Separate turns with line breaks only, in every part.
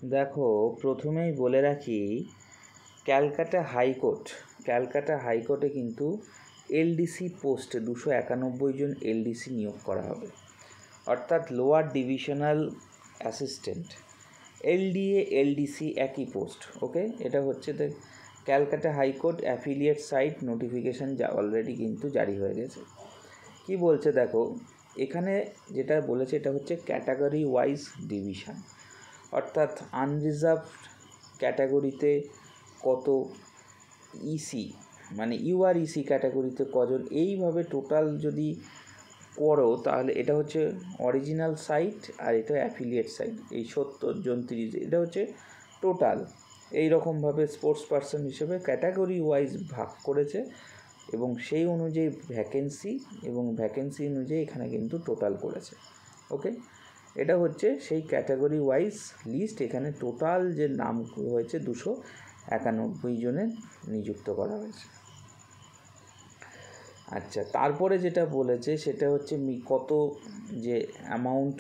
দেখো, প্রথমেই বলে রাখি, ক্যালকাটা হাইকোর্টে কিন্তু এলডিসি পোস্টে 291 জন এলডিসি নিয়োগ করা হবে, অর্থাৎ lower divisional assistant. LDA LDC একই পোস্ট। ওকে, এটা হচ্ছে Calcutta high court affiliate site notification already কিন্তু জারি হয়ে গেছে। কি বলছে দেখো, এখানে যেটা বলেছে এটা হচ্ছে ক্যাটাগরি ওয়াইজ ডিভিশন, অর্থাৎ আনরিজার্ভড ক্যাটাগরিতে কত ইসি, মানে ইউআর ইসি ক্যাটাগরিতে কজন, এইভাবে টোটাল যদি করো তাহলে এটা হচ্ছে অরিজিনাল সাইট আর এটা অ্যাফিলিয়েট সাইট। এই 70 জন 30, এটা হচ্ছে টোটাল। এই রকমভাবে স্পোর্টস পারসন হিসেবে ক্যাটাগরি ওয়াইজ ভাগ করেছে এবং সেই অনুযায়ী ভ্যাকেন্সি অনুযায়ী এখানে কিন্তু টোটাল করেছে। ওকে, এটা হচ্ছে সেই ক্যাটাগরি ওয়াইজ লিস্ট। এখানে টোটাল যে নাম হয়েছে 291 জনের নিযুক্ত করা হয়েছে। আচ্ছা, তারপরে যেটা বলেছে সেটা হচ্ছে কত যে অ্যামাউন্ট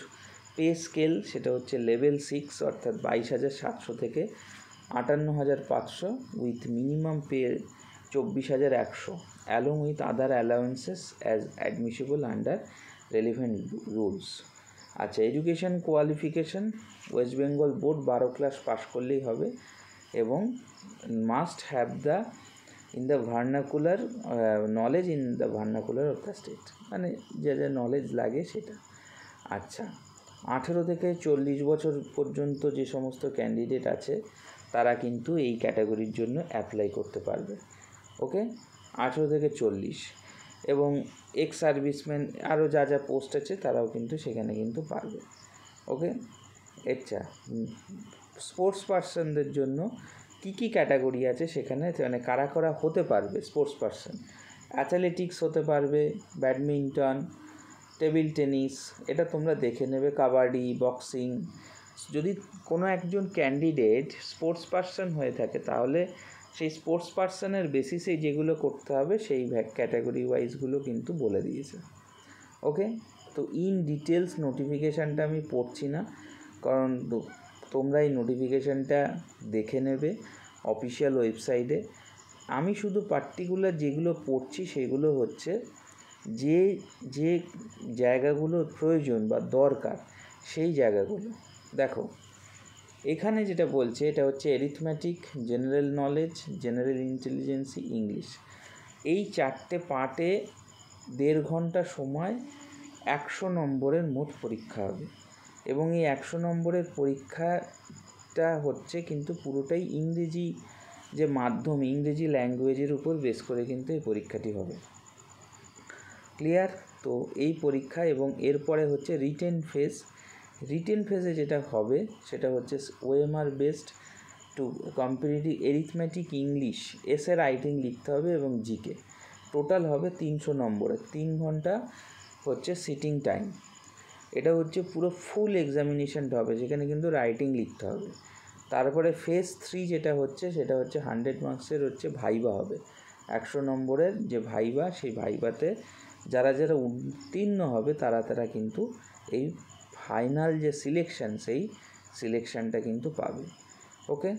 পে স্কেল, সেটা হচ্ছে লেভেল 6, অর্থাৎ 22,700 থেকে 58,500 with minimum pay 24,100 along with other allowances as admissible under relevant rules. আচ্ছা, education qualification West Bengal board 12 class pass করলেই হবে এবং must have the in the vernacular knowledge in the vernacular of the state, মানে যা যা knowledge লাগে সেটা। আচ্ছা, 18 থেকে 40 বছর পর্যন্ত যে সমস্ত ক্যান্ডিডেট আছে তারা কিন্তু এই ক্যাটাগরির জন্য অ্যাপ্লাই করতে পারবে। ওকে, 18 থেকে 40 এবং এক্স সার্ভিসম্যান আরও যা যা পোস্ট আছে তারাও কিন্তু সেখানে কিন্তু পারবে। ওকে, আচ্ছা, স্পোর্টস পার্সনদের জন্য কী কী ক্যাটাগরি আছে সেখানে, মানে কারা কারা হতে পারবে স্পোর্টস পার্সন। অ্যাথলেটিক্স হতে পারবে, ব্যাডমিন্টন, টেবিল টেনিস, এটা তোমরা দেখে নেবে, কাবাডি, বক্সিং। যদি কোনো একজন ক্যান্ডিডেট স্পোর্টস পার্সন হয়ে থাকে তাহলে সেই স্পোর্টস পার্সনের বেসিসে যেগুলো করতে হবে সেই ক্যাটাগরি ওয়াইজগুলো কিন্তু বলে দিয়েছে। ওকে, তো ইন ডিটেলস নোটিফিকেশানটা আমি পড়ছি না, কারণ তোমরা এই নোটিফিকেশানটা দেখে নেবে অফিসিয়াল ওয়েবসাইটে। আমি শুধু পার্টিকুলার যেগুলো পড়ছি সেগুলো হচ্ছে যে যে জায়গাগুলোর প্রয়োজন বা দরকার সেই জায়গাগুলো। দেখো, এখানে যেটা বলছে এটা হচ্ছে arithmetic, general knowledge, general ইন্টেলিজেন্সি, English. এই 4টে পার্টে 1.5 ঘন্টা সময় 100 নম্বরের মোট পরীক্ষা হবে এবং এই 100 নম্বরের পরীক্ষাটা হচ্ছে কিন্তু পুরোটাই ইংরেজি যে মাধ্যম, ইংরেজি ল্যাঙ্গুয়েজের উপর বেস করে কিন্তু এই পরীক্ষাটি হবে। ক্লিয়ার? তো এই পরীক্ষা এবং এরপরে হচ্ছে রিটেন ফেজে যেটা হবে সেটা হচ্ছে OMR based to competitive arithmetic, English, essay writing লিখতে হবে এবং জিকে। টোটাল হবে 300 নম্বরের, 3 ঘন্টা হচ্ছে সিটিং টাইম। এটা হচ্ছে পুরো ফুল এক্সামিনেশনটা হবে, যেখানে কিন্তু রাইটিং লিখতে হবে। তারপরে ফেজ 3 যেটা হচ্ছে সেটা হচ্ছে 100 মার্কসের হচ্ছে ভাইবা হবে, 100 নম্বরের যে ভাইবা, সেই ভাইবাতে যারা যারা উত্তীর্ণ হবে তারা কিন্তু এই ফাইনাল যে সিলেকশান সেই সিলেকশানটা কিন্তু পাবে। ওকে,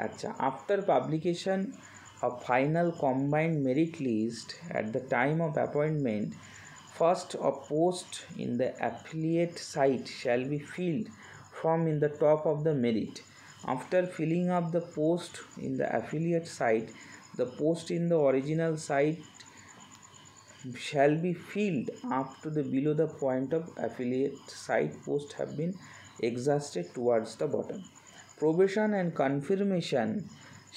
আচ্ছা, after publication of final combined merit list at the time of appointment, first a post in the affiliate site shall be filled from in the top of the merit. After filling up the post in the affiliate site, the post in the original site shall be filled up to the below the point of affiliate site post have been exhausted towards the bottom. Probation and confirmation,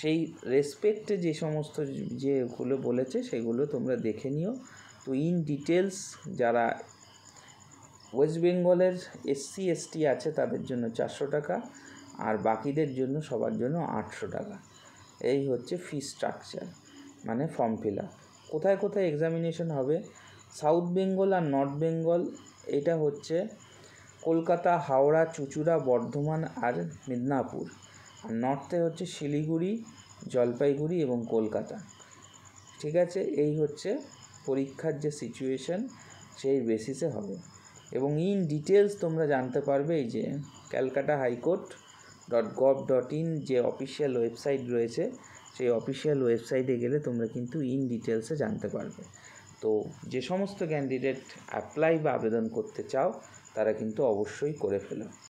সেই রেসপেক্টে যে সমস্ত যেগুলো বলেছে সেগুলো তোমরা দেখে নিও। তো ইন ডিটেলস যারা ওয়েস্ট বেঙ্গলের এসসি এসটি আছে তাদের জন্য 400 টাকা আর বাকিদের জন্য সবার জন্য 800 টাকা। এই হচ্ছে ফি স্ট্রাকচার, মানে ফর্ম ফিল আপ। কোথায় কোথায় এক্সামিনেশন হবে, সাউথ বেঙ্গল আর নর্থ বেঙ্গল, এটা হচ্ছে কলকাতা, হাওড়া, চুঁচুড়া, বর্ধমান আর মিদনাপুর। আর নর্থে হচ্ছে শিলিগুড়ি, জলপাইগুড়ি এবং কলকাতা। ঠিক আছে, এই হচ্ছে পরীক্ষার যে সিচুয়েশান সেই বেসিসে হবে এবং ইন ডিটেলস তোমরা জানতে পারবে এই যে ক্যালকাটা হাইকোর্ট www.gov.in যে অফিসিয়াল ওয়েবসাইট রয়েছে, সেই অফিসিয়াল ওয়েবসাইটে গেলে তোমরা কিন্তু ইন ডিটেলসে জানতে পারবে। তো যে সমস্ত ক্যান্ডিডেট অ্যাপ্লাই বা আবেদন করতে চাও তারা কিন্তু অবশ্যই করে ফেলো।